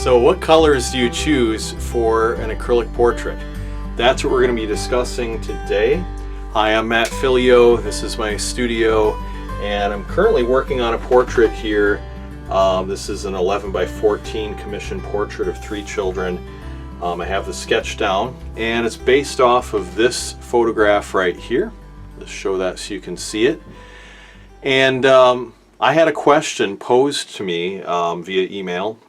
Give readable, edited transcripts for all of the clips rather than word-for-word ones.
So what colors do you choose for an acrylic portrait? That's what we're going to be discussing today. Hi, I'm mattphilleo. This is my studio, and I'm currently working on a portrait here. This is an 11 by 14 commissioned portrait of 3 children. I have the sketch down, and it's based off of this photograph right here. Let's show that so you can see it. And I had a question posed to me via email.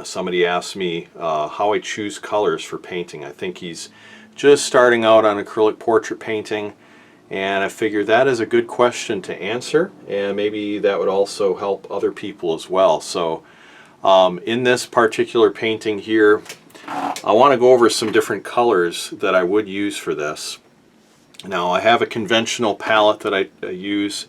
Somebody asked me how I choose colors for painting. I think he's just starting out on acrylic portrait painting, and I figured that is a good question to answer, and maybe that would also help other people as well. So in this particular painting here, I want to go over some different colors that I would use for this. Now, I have a conventional palette that I use,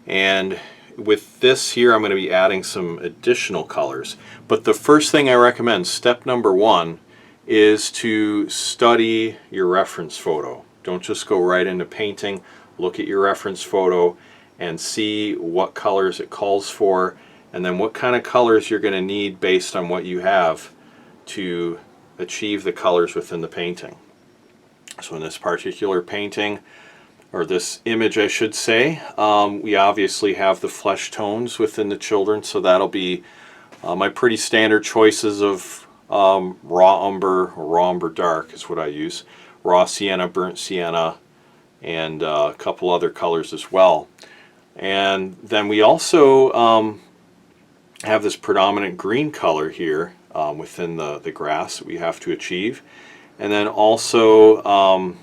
and with this here I'm going to be adding some additional colors. But the first thing I recommend, step number 1, is to study your reference photo. Don't just go right into painting. Look at your reference photo and see what colors it calls for, and then what kind of colors you're going to need based on what you have to achieve the colors within the painting. So in this particular painting, or this image I should say, we obviously have the flesh tones within the children, so that'll be my pretty standard choices of raw umber, or raw umber dark is what I use, raw sienna, burnt sienna, and a couple other colors as well. And then we also have this predominant green color here within the grass that we have to achieve. And then also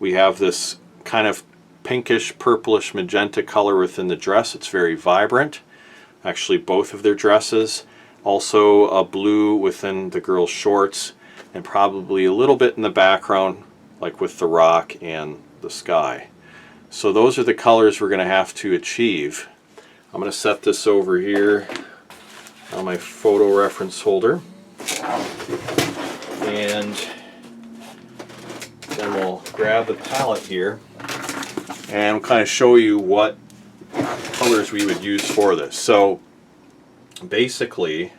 we have this kind of pinkish, purplish, magenta color within the dress. It's very vibrant. Actually, both of their dresses. Also a blue within the girls' shorts, and probably a little bit in the background, like with the rock and the sky. So those are the colors we're going to have to achieve. I'm going to set this over here on my photo reference holder, and then we'll grab the palette here and we'll kind of show you what colors we would use for this. So basically,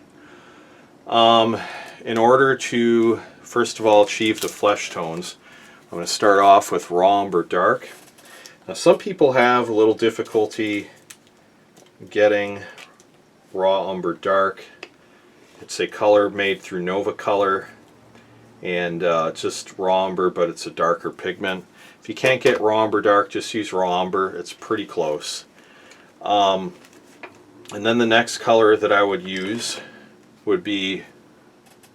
in order to first of all achieve the flesh tones, I'm going to start off with raw umber dark. Now, some people have a little difficulty getting raw umber dark. It's a color made through Nova Color, and it's just raw umber, but it's a darker pigment. If you can't get raw umber dark, just use raw umber. It's pretty close. And then the next color that I would use would be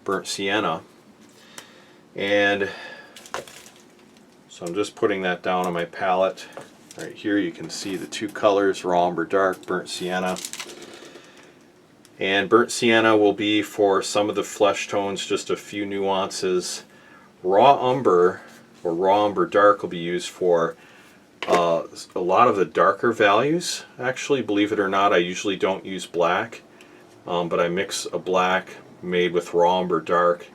burnt sienna. And so I'm just putting that down on my palette. Right here you can see the 2 colors, raw umber dark, burnt sienna. And burnt sienna will be for some of the flesh tones, just a few nuances. Raw umber, or raw umber dark, will be used for a lot of the darker values. Actually, believe it or not, I usually don't use black, but I mix a black made with raw umber dark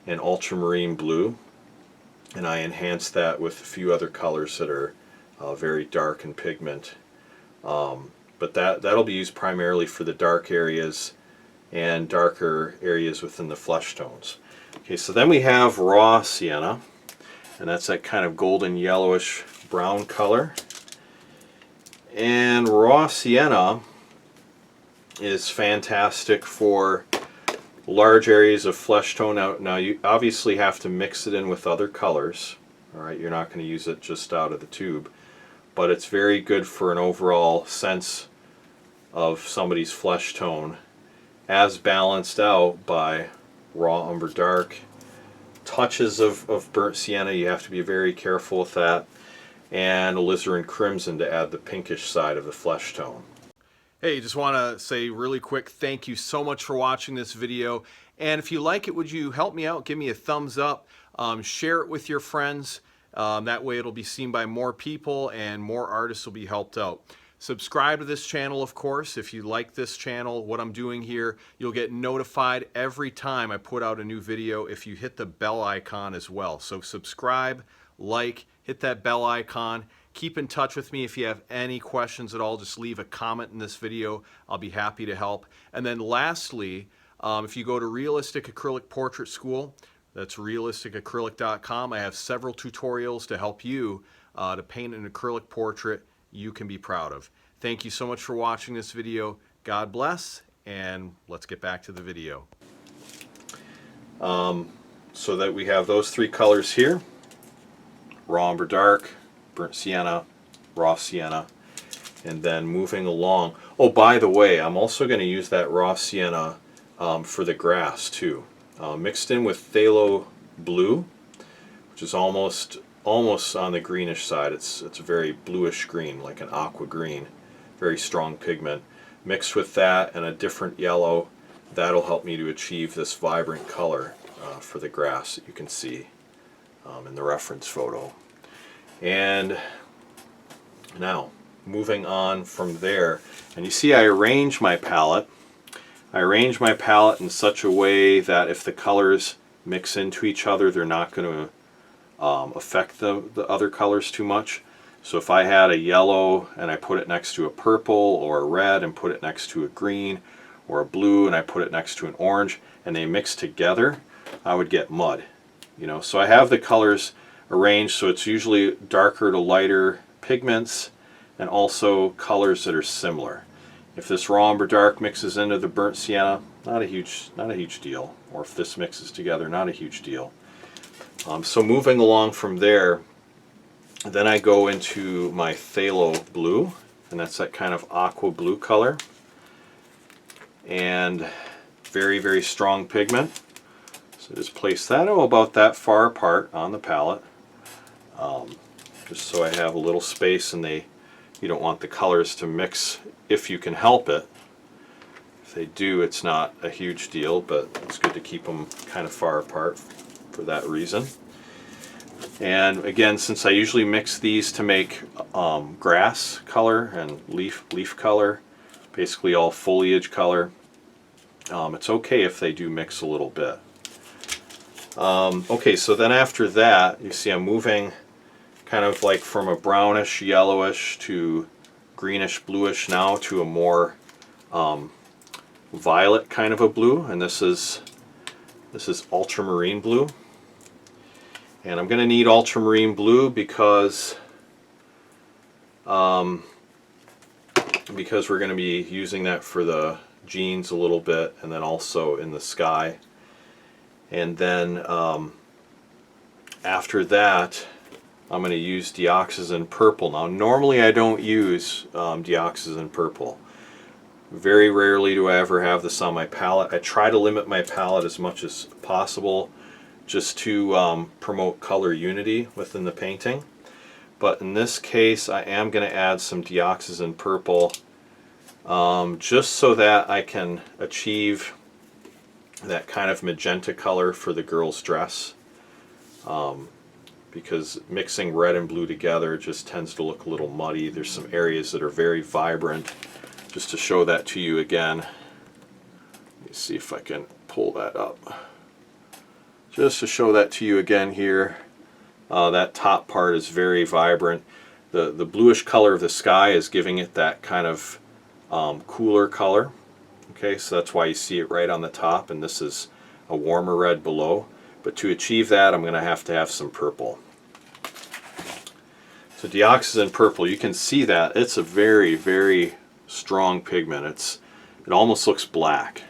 and ultramarine blue, and I enhance that with a few other colors that are very dark in pigment. But that'll be used primarily for the dark areas and darker areas within the flesh tones. Okay, so then we have raw sienna, and that's that kind of golden yellowish brown color. And raw sienna is fantastic for large areas of flesh tone. Now you obviously have to mix it in with other colors. All right, you're not going to use it just out of the tube, but it's very good for an overall sense of somebody's flesh tone, as balanced out by raw umber dark. Touches of burnt sienna, you have to be very careful with that, and alizarin crimson to add the pinkish side of the flesh tone. Hey, just want to say really quick thank you so much for watching this video, and if you like it, would you help me out? Give me a thumbs up, share it with your friends. That way it'll be seen by more people and more artists will be helped out. Subscribe to this channel, of course. If you like this channel, what I'm doing here, you'll get notified every time I put out a new video if you hit the bell icon as well. So subscribe, like, hit that bell icon. Keep in touch with me if you have any questions at all. Just leave a comment in this video. I'll be happy to help. And then lastly, If you go to Realistic Acrylic Portrait School, that's realisticacrylic.com, I have several tutorials to help you to paint an acrylic portrait you can be proud of. Thank you so much for watching this video. God bless, and let's get back to the video. So that we have those three colors here: raw umber dark, burnt sienna, raw sienna, and then moving along. Oh, by the way, I'm also going to use that raw sienna for the grass too, mixed in with phthalo blue, which is almost on the greenish side. It's a very bluish green, like an aqua green, very strong pigment. Mixed with that and a different yellow, that'll help me to achieve this vibrant color for the grass that you can see in the reference photo. And now moving on from there, and you see I arrange my palette. I arrange my palette in such a way that if the colors mix into each other, they're not going to affect the other colors too much. So if I had a yellow and I put it next to a purple, or a red and put it next to a green, or a blue and I put it next to an orange, and they mix together, I would get mud. You know, so I have the colors arranged so it's usually darker to lighter pigments and also colors that are similar. If this raw umber dark mixes into the burnt sienna, not a huge deal. Or if this mixes together, not a huge deal. So moving along from there, then I go into my phthalo blue, and that's that kind of aqua blue color, and very, very strong pigment. So just place that about that far apart on the palette, just so I have a little space, and you don't want the colors to mix if you can help it. If they do, it's not a huge deal, but it's good to keep them kind of far apart for that reason. And again, since I usually mix these to make grass color and leaf color, basically all foliage color, it's okay if they do mix a little bit. Okay, so then after that, you see I'm moving kind of like from a brownish, yellowish to greenish, bluish now to a more violet kind of a blue, and this is ultramarine blue. And I'm going to need ultramarine blue because we're going to be using that for the jeans a little bit, and then also in the sky. And then after that, I'm going to use dioxazine purple. Now normally I don't use dioxazine purple. Very rarely do I ever have this on my palette. I try to limit my palette as much as possible, just to promote color unity within the painting. But in this case, I am going to add some dioxazine purple, just so that I can achieve that kind of magenta color for the girl's dress, because mixing red and blue together just tends to look a little muddy. There's some areas that are very vibrant. Just to show that to you again, let me see if I can pull that up. Just to show that to you again here, that top part is very vibrant. The bluish color of the sky is giving it that kind of cooler color. Okay, so that's why you see it right on the top, and this is a warmer red below. But to achieve that, I'm going to have some purple. So dioxazine purple, you can see that it's a very, very strong pigment. It almost looks black.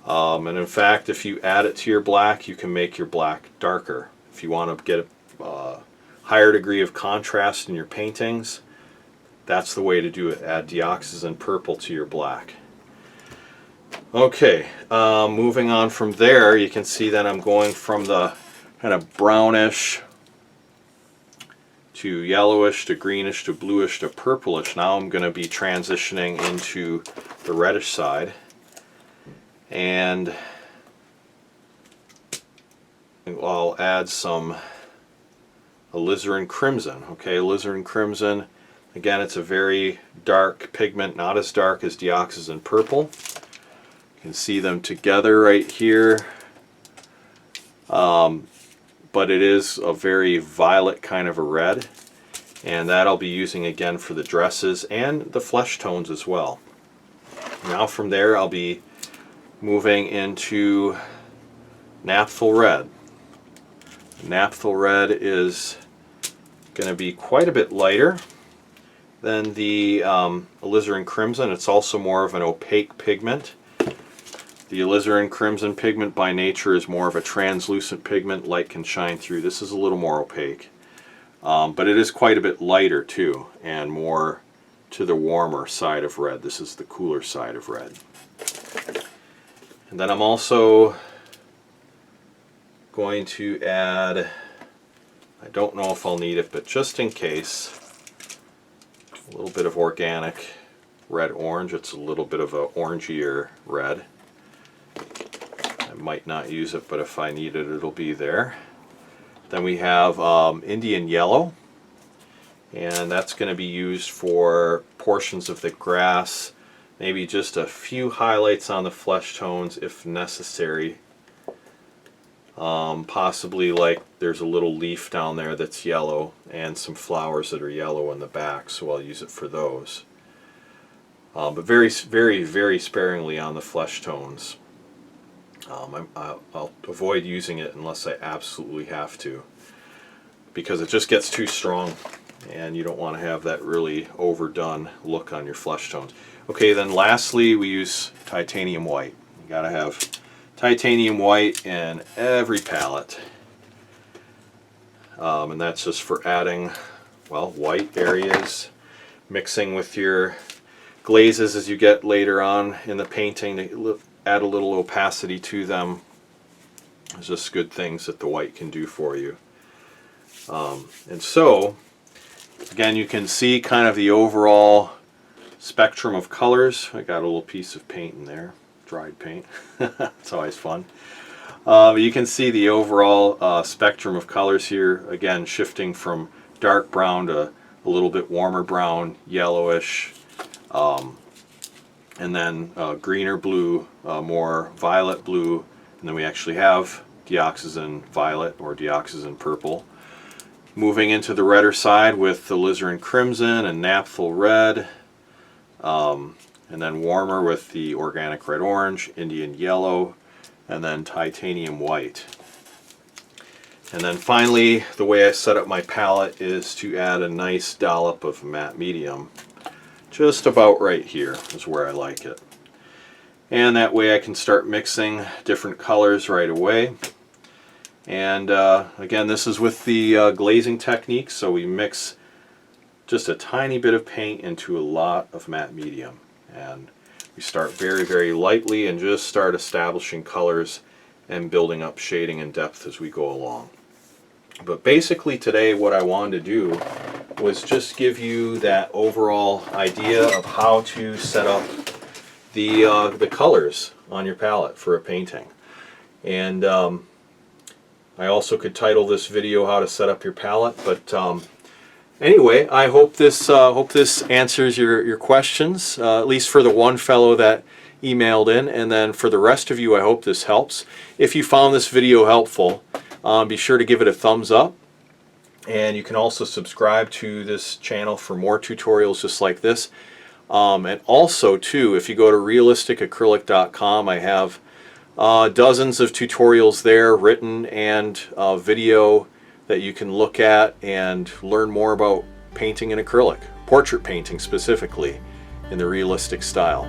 And in fact, if you add it to your black, you can make your black darker. If you want to get a higher degree of contrast in your paintings, that's the way to do it. Add dioxazine purple to your black. Okay, moving on from there, you can see that I'm going from the kind of brownish to yellowish to greenish to bluish to purplish. Now I'm going to be transitioning into the reddish side, and I'll add some alizarin crimson. Okay, alizarin crimson, again, it's a very dark pigment, not as dark as dioxazine purple. You can see them together right here, but it is a very violet kind of a red, and that I'll be using again for the dresses and the flesh tones as well. Now from there I'll be Moving into naphtha red. Naphtha red is going to be quite a bit lighter than the alizarin crimson. It's also more of an opaque pigment. The alizarin crimson pigment by nature is more of a translucent pigment. Light can shine through. This is a little more opaque. But it is quite a bit lighter too, and more to the warmer side of red. This is the cooler side of red. And then I'm also going to add, I don't know if I'll need it, but just in case, a little bit of organic red orange. It's a little bit of a orangier red. I might not use it, but if I need it, it'll be there. Then we have Indian yellow, and that's going to be used for portions of the grass, maybe just a few highlights on the flesh tones if necessary. Possibly like there's a little leaf down there that's yellow and some flowers that are yellow in the back, so I'll use it for those. But very, very, very sparingly on the flesh tones. I'll avoid using it unless I absolutely have to, because it just gets too strong and you don't want to have that really overdone look on your flesh tones. Okay, then lastly we use titanium white. You gotta have titanium white in every palette, and that's just for adding, well, white areas, mixing with your glazes as you get later on in the painting to add a little opacity to them. There's just good things that the white can do for you. And so again, you can see kind of the overall spectrum of colors. I got a little piece of paint in there, dried paint. It's always fun. You can see the overall spectrum of colors here, again shifting from dark brown to a little bit warmer brown, yellowish, and then greener blue, more violet blue, and then we actually have dioxazine violet or dioxazine purple. Moving into the redder side with the alizarin crimson and naphtha red, and then warmer with the organic red orange, Indian yellow, and then titanium white. And then finally, the way I set up my palette is to add a nice dollop of matte medium. Just about right here is where I like it. And that way I can start mixing different colors right away. And again, this is with the glazing technique, so we mix just a tiny bit of paint into a lot of matte medium. And we start very, very lightly and just start establishing colors and building up shading and depth as we go along. But basically today what I wanted to do was just give you that overall idea of how to set up the colors on your palette for a painting. And I also could title this video "How to Set Up Your Palette," but anyway, I hope this answers your questions, at least for the one fellow that emailed in, and then for the rest of you, I hope this helps. If you found this video helpful, be sure to give it a thumbs up, and you can also subscribe to this channel for more tutorials just like this. And also too, if you go to realisticacrylic.com, I have dozens of tutorials there, written and video, that you can look at and learn more about painting in acrylic, portrait painting specifically, in the realistic style.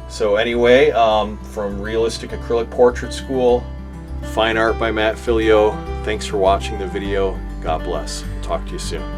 So anyway, from Realistic Acrylic Portrait School, Fine Art by mattphilleo, thanks for watching the video. God bless. Talk to you soon.